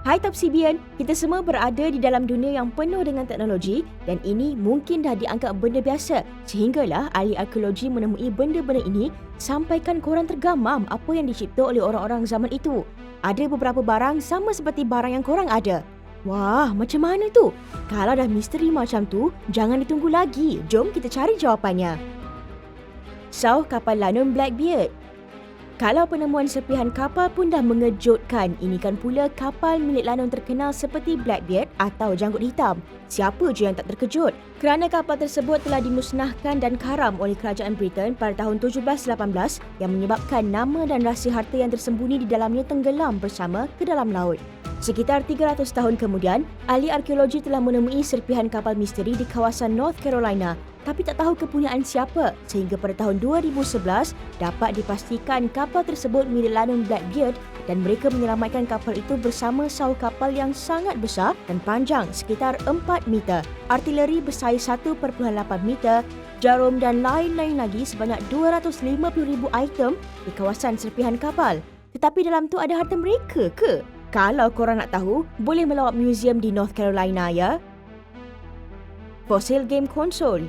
Hai Top CBN, kita semua berada di dalam dunia yang penuh dengan teknologi dan ini mungkin dah dianggap benda biasa sehinggalah ahli arkeologi menemui benda-benda ini sampaikan korang tergamam apa yang dicipta oleh orang-orang zaman itu. Ada beberapa barang sama seperti barang yang korang ada. Wah, macam mana tu? Kalau dah misteri macam tu, jangan ditunggu lagi. Jom kita cari jawapannya. Sauh kapal Lanun Blackbeard. Kalau penemuan serpihan kapal pun dah mengejutkan, ini kan pula kapal milik lanun terkenal seperti Blackbeard atau Janggut Hitam. Siapa je yang tak terkejut? Kerana kapal tersebut telah dimusnahkan dan karam oleh kerajaan Britain pada tahun 1718 yang menyebabkan nama dan rahsia harta yang tersembunyi di dalamnya tenggelam bersama ke dalam laut. Sekitar 300 tahun kemudian, ahli arkeologi telah menemui serpihan kapal misteri di kawasan North Carolina tapi tak tahu kepunyaan siapa sehingga pada tahun 2011 dapat dipastikan kapal tersebut milik lanun Blackbeard dan mereka menyelamatkan kapal itu bersama sauh kapal yang sangat besar dan panjang sekitar 4 meter, artileri bersaiz 1.8 meter, jarum dan lain-lain lagi sebanyak 250,000 item di kawasan serpihan kapal. Tetapi dalam tu ada harta mereka ke? Kalau korang nak tahu, boleh melawat muzium di North Carolina ya. Fosil game konsol.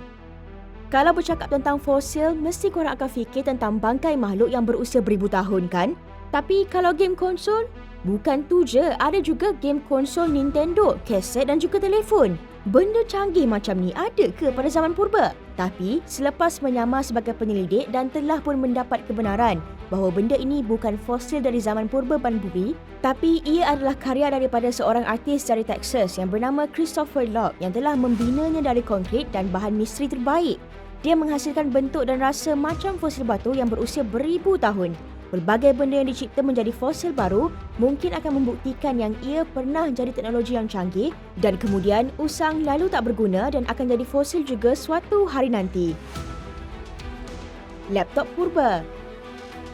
Kalau bercakap tentang fosil, mesti korang akan fikir tentang bangkai makhluk yang berusia beribu tahun kan? Tapi kalau game konsol, bukan tu je, ada juga game konsol Nintendo, kaset dan juga telefon. Benda canggih macam ni ada ke pada zaman purba? Tapi selepas menyamar sebagai penyelidik dan telah pun mendapat kebenaran bahawa benda ini bukan fosil dari zaman purba ban bumi, tapi ia adalah karya daripada seorang artis dari Texas yang bernama Christopher Lock yang telah membinanya dari konkrit dan bahan misteri terbaik. Dia menghasilkan bentuk dan rasa macam fosil batu yang berusia beribu tahun. Pelbagai benda yang dicipta menjadi fosil baru mungkin akan membuktikan yang ia pernah jadi teknologi yang canggih dan kemudian usang lalu tak berguna dan akan jadi fosil juga suatu hari nanti. Laptop purba.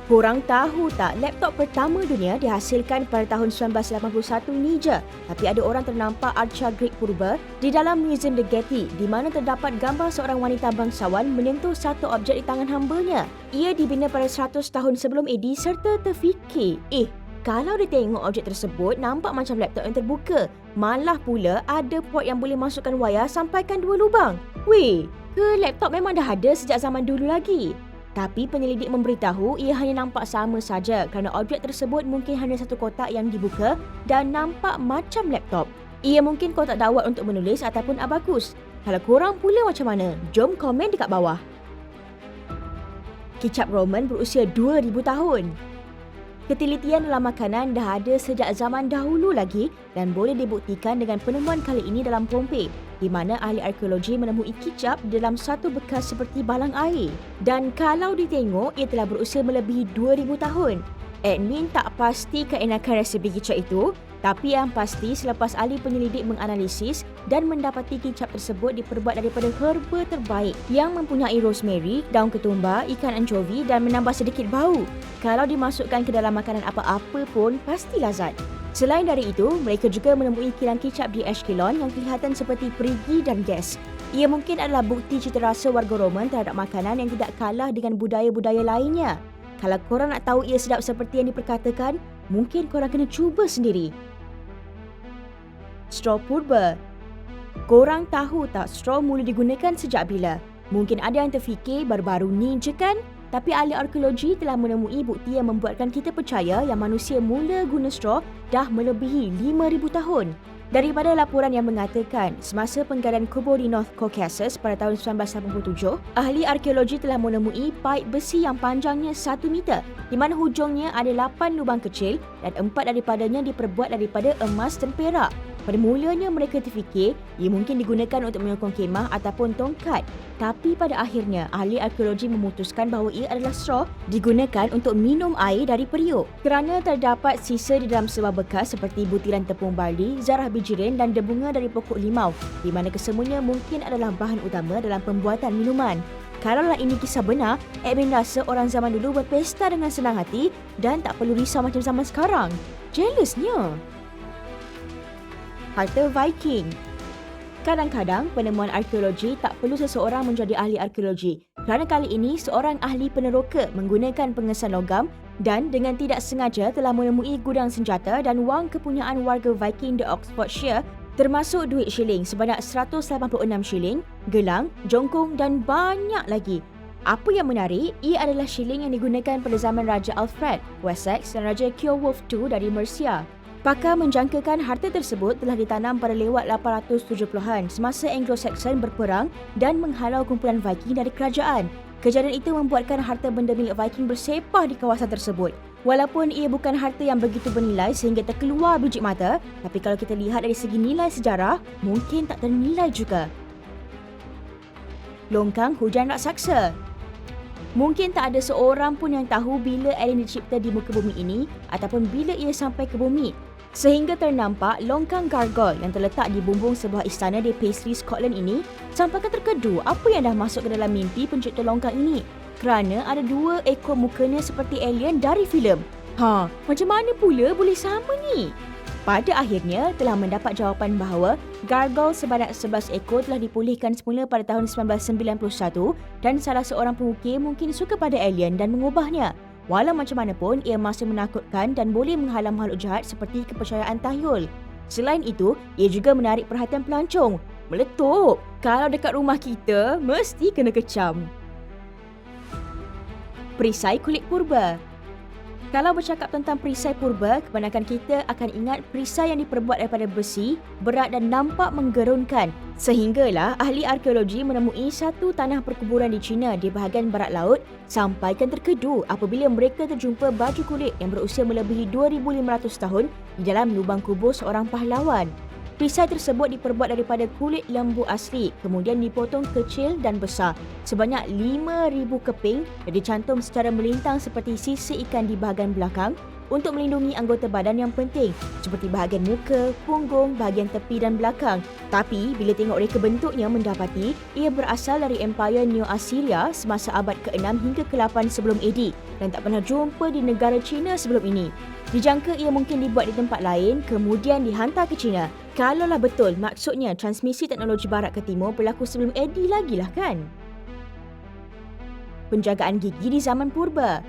Korang tahu tak, laptop pertama dunia dihasilkan pada tahun 1981 ni je. Tapi ada orang ternampak arca Greek purba di dalam Museum The Getty di mana terdapat gambar seorang wanita bangsawan menyentuh satu objek di tangan hambanya. Ia dibina pada 100 tahun sebelum AD serta terfikir, kalau dia tengok objek tersebut nampak macam laptop yang terbuka. Malah pula ada port yang boleh masukkan wayar sampaikan 2 lubang. Weh, ke laptop memang dah ada sejak zaman dulu lagi? Tapi penyelidik memberitahu ia hanya nampak sama saja kerana objek tersebut mungkin hanya satu kotak yang dibuka dan nampak macam laptop. Ia mungkin kotak dawat untuk menulis ataupun abakus. Kalau korang pula macam mana? Jom komen dekat bawah. Kicap Roman berusia 2000 tahun. Ketelitian dalam makanan dah ada sejak zaman dahulu lagi dan boleh dibuktikan dengan penemuan kali ini dalam Pompei di mana ahli arkeologi menemui kicap dalam satu bekas seperti balang air. Dan kalau ditengok, ia telah berusia melebihi 2000 tahun. Admin tak pasti keenakan resipi kicap itu, tapi yang pasti selepas ahli penyelidik menganalisis dan mendapati kicap tersebut diperbuat daripada herba terbaik yang mempunyai rosemary, daun ketumbar, ikan ancovi dan menambah sedikit bau. Kalau dimasukkan ke dalam makanan apa-apa pun pasti lazat. Selain dari itu, mereka juga menemui kilang kicap di Ashkelon yang kelihatan seperti perigi dan gas. Ia mungkin adalah bukti cita rasa warga Roman terhadap makanan yang tidak kalah dengan budaya-budaya lainnya. Kalau korang nak tahu ia sedap seperti yang diperkatakan, mungkin korang kena cuba sendiri. Straw purba. Korang tahu tak straw mula digunakan sejak bila? Mungkin ada yang terfikir baru-baru ni je kan? Tapi ahli arkeologi telah menemui bukti yang membuatkan kita percaya yang manusia mula guna straw dah melebihi 5,000 tahun. Daripada laporan yang mengatakan semasa penggalian kubur di North Caucasus pada tahun 1987, ahli arkeologi telah menemui paip besi yang panjangnya 1 meter di mana hujungnya ada 8 lubang kecil dan 4 daripadanya diperbuat daripada emas dan perak. Pada mulanya mereka terfikir ia mungkin digunakan untuk menyokong kemah ataupun tongkat. Tapi pada akhirnya ahli arkeologi memutuskan bahawa ia adalah straw digunakan untuk minum air dari periuk. Kerana terdapat sisa di dalam sebuah bekas seperti butiran tepung barli, zarah bijirin dan debunga dari pokok limau di mana kesemuanya mungkin adalah bahan utama dalam pembuatan minuman. Kalaulah ini kisah benar, admin rasa orang zaman dulu berpesta dengan senang hati dan tak perlu risau macam zaman sekarang. Jealousnya. Harta Viking. Kadang-kadang penemuan arkeologi tak perlu seseorang menjadi ahli arkeologi. Kerana kali ini seorang ahli peneroka menggunakan pengesan logam dan dengan tidak sengaja telah menemui gudang senjata dan wang kepunyaan warga Viking di Oxfordshire, termasuk duit shilling sebanyak 186 shilling, gelang, jongkong dan banyak lagi. Apa yang menarik, ia adalah shilling yang digunakan pada zaman Raja Alfred, Wessex dan Raja Ceolwulf II dari Mercia. Pakar menjangkakan harta tersebut telah ditanam pada lewat 870-an semasa Anglo-Saxon berperang dan menghalau kumpulan Viking dari kerajaan. Kejadian itu membuatkan harta benda milik Viking bersepah di kawasan tersebut. Walaupun ia bukan harta yang begitu bernilai sehingga terkeluar biji mata, tapi kalau kita lihat dari segi nilai sejarah, mungkin tak ternilai juga. Longkang hujan raksasa. Mungkin tak ada seorang pun yang tahu bila alien dicipta di muka bumi ini ataupun bila ia sampai ke bumi. Sehingga ternampak longkang gargoyle yang terletak di bumbung sebuah istana di Paisley, Scotland ini sampaikan terkedu apa yang dah masuk ke dalam mimpi pencipta longkang ini. Kerana ada 2 ekor mukanya seperti alien dari filem. Macam mana pula boleh sama ni? Pada akhirnya telah mendapat jawapan bahawa gargoyle sebanyak 11 ekor telah dipulihkan semula pada tahun 1991 dan salah seorang pengukir mungkin suka pada alien dan mengubahnya. Walau macam mana pun, ia masih menakutkan dan boleh menghalang makhluk jahat seperti kepercayaan tahyul. Selain itu, ia juga menarik perhatian pelancong. Meletup! Kalau dekat rumah kita, mesti kena kecam. Perisai kulit purba. Kalau bercakap tentang perisai purba, kebanyakan kita akan ingat perisai yang diperbuat daripada besi, berat dan nampak menggerunkan. Sehinggalah ahli arkeologi menemui satu tanah perkuburan di China di bahagian barat laut sampaikan terkedu apabila mereka terjumpa baju kulit yang berusia melebihi 2,500 tahun di dalam lubang kubur seorang pahlawan. Perisai tersebut diperbuat daripada kulit lembu asli, kemudian dipotong kecil dan besar. Sebanyak 5,000 keping dan dicantum secara melintang seperti sisi ikan di bahagian belakang untuk melindungi anggota badan yang penting seperti bahagian muka, punggung, bahagian tepi dan belakang. Tapi bila tengok reka bentuknya mendapati ia berasal dari Empire Neo Assyria semasa abad ke-6 hingga ke-8 sebelum AD dan tak pernah jumpa di negara China sebelum ini. Dijangka ia mungkin dibuat di tempat lain kemudian dihantar ke China. Kalaulah betul, maksudnya transmisi teknologi barat ke timur berlaku sebelum AD lagi lah kan? Penjagaan gigi di zaman purba.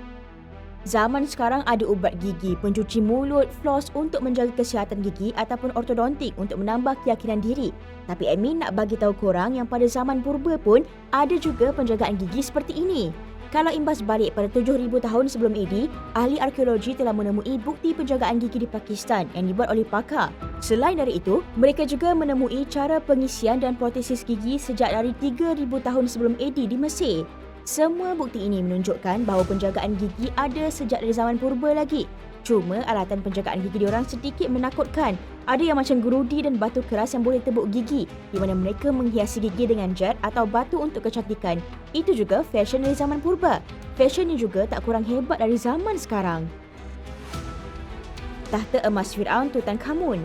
Zaman sekarang ada ubat gigi, pencuci mulut, floss untuk menjaga kesihatan gigi ataupun ortodontik untuk menambah keyakinan diri. Tapi admin nak bagi tahu korang yang pada zaman purba pun ada juga penjagaan gigi seperti ini. Kalau imbas balik pada 7,000 tahun sebelum AD, ahli arkeologi telah menemui bukti penjagaan gigi di Pakistan yang dibuat oleh pakar. Selain dari itu, mereka juga menemui cara pengisian dan protesis gigi sejak dari 3,000 tahun sebelum AD di Mesir. Semua bukti ini menunjukkan bahawa penjagaan gigi ada sejak dari zaman purba lagi. Cuma alatan penjagaan gigi diorang sedikit menakutkan. Ada yang macam gerudi dan batu keras yang boleh tebuk gigi, di mana mereka menghiasi gigi dengan jet atau batu untuk kecantikan. Itu juga fashion dari zaman purba. Fashion ni juga tak kurang hebat dari zaman sekarang. Tahta emas Firaun Tutankhamun.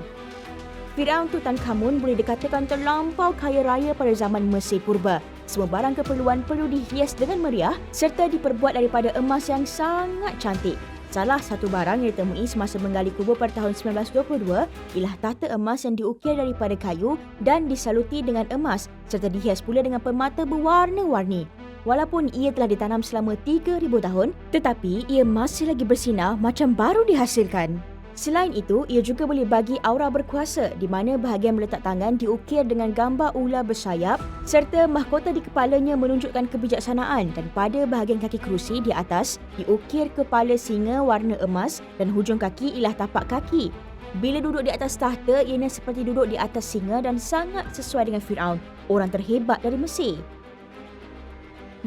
Firaun Tutankhamun boleh dikatakan terlampau kaya raya pada zaman Mesir purba. Semua barang keperluan perlu dihias dengan meriah serta diperbuat daripada emas yang sangat cantik. Salah satu barang yang ditemui semasa menggali kubur pada tahun 1922 ialah tahta emas yang diukir daripada kayu dan disaluti dengan emas serta dihias pula dengan permata berwarna-warni. Walaupun ia telah ditanam selama 3,000 tahun, tetapi ia masih lagi bersinar macam baru dihasilkan. Selain itu, ia juga boleh bagi aura berkuasa di mana bahagian meletak tangan diukir dengan gambar ular bersayap serta mahkota di kepalanya menunjukkan kebijaksanaan dan pada bahagian kaki kerusi di atas diukir kepala singa warna emas dan hujung kaki ialah tapak kaki. Bila duduk di atas tahta, ianya seperti duduk di atas singa dan sangat sesuai dengan Firaun, orang terhebat dari Mesir.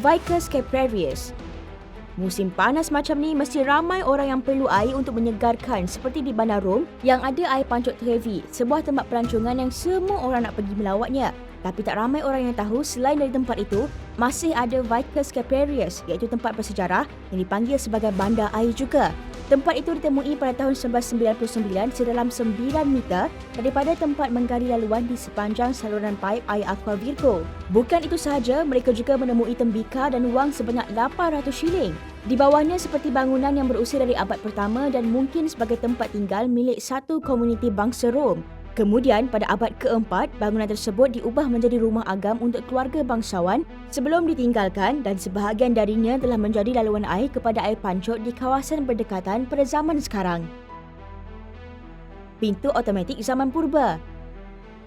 Vicus Caprarius. Musim panas macam ni mesti ramai orang yang perlu air untuk menyegarkan seperti di Bandar Rom yang ada air pancuk Trevi, sebuah tempat pelancongan yang semua orang nak pergi melawatnya. Tapi tak ramai orang yang tahu selain dari tempat itu, masih ada Vicus Caprarius iaitu tempat bersejarah yang dipanggil sebagai bandar air juga. Tempat itu ditemui pada tahun 1999 sedalam 9 meter daripada tempat menggali laluan di sepanjang saluran paip air Aqua Virgo. Bukan itu sahaja, mereka juga menemui tembikar dan wang sebanyak 800 shilling. Di bawahnya seperti bangunan yang berusia dari abad pertama dan mungkin sebagai tempat tinggal milik satu komuniti bangsa Rom. Kemudian pada abad keempat, bangunan tersebut diubah menjadi rumah agam untuk keluarga bangsawan sebelum ditinggalkan dan sebahagian darinya telah menjadi laluan air kepada air pancut di kawasan berdekatan pada zaman sekarang. Pintu automatik zaman purba.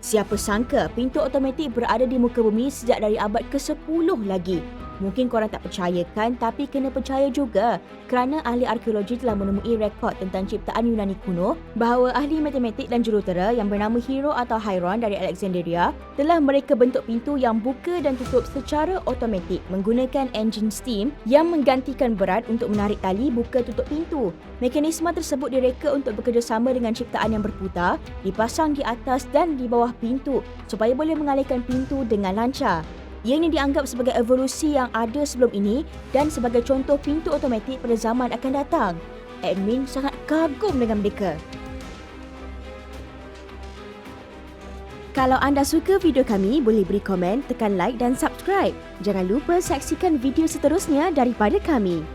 Siapa sangka pintu automatik berada di muka bumi sejak dari abad ke-10 lagi. Mungkin korang tak percaya kan, tapi kena percaya juga kerana ahli arkeologi telah menemui rekod tentang ciptaan Yunani kuno bahawa ahli matematik dan jurutera yang bernama Hero atau Hieron dari Alexandria telah mereka bentuk pintu yang buka dan tutup secara automatik menggunakan enjin steam yang menggantikan berat untuk menarik tali buka tutup pintu. Mekanisme tersebut direka untuk bekerjasama dengan ciptaan yang berputar, dipasang di atas dan di bawah pintu supaya boleh mengalihkan pintu dengan lancar. Ia ini dianggap sebagai evolusi yang ada sebelum ini dan sebagai contoh pintu automatik pada zaman akan datang. Admin sangat kagum dengan mereka. Kalau anda suka video kami, boleh beri komen, tekan like dan subscribe. Jangan lupa saksikan video seterusnya daripada kami.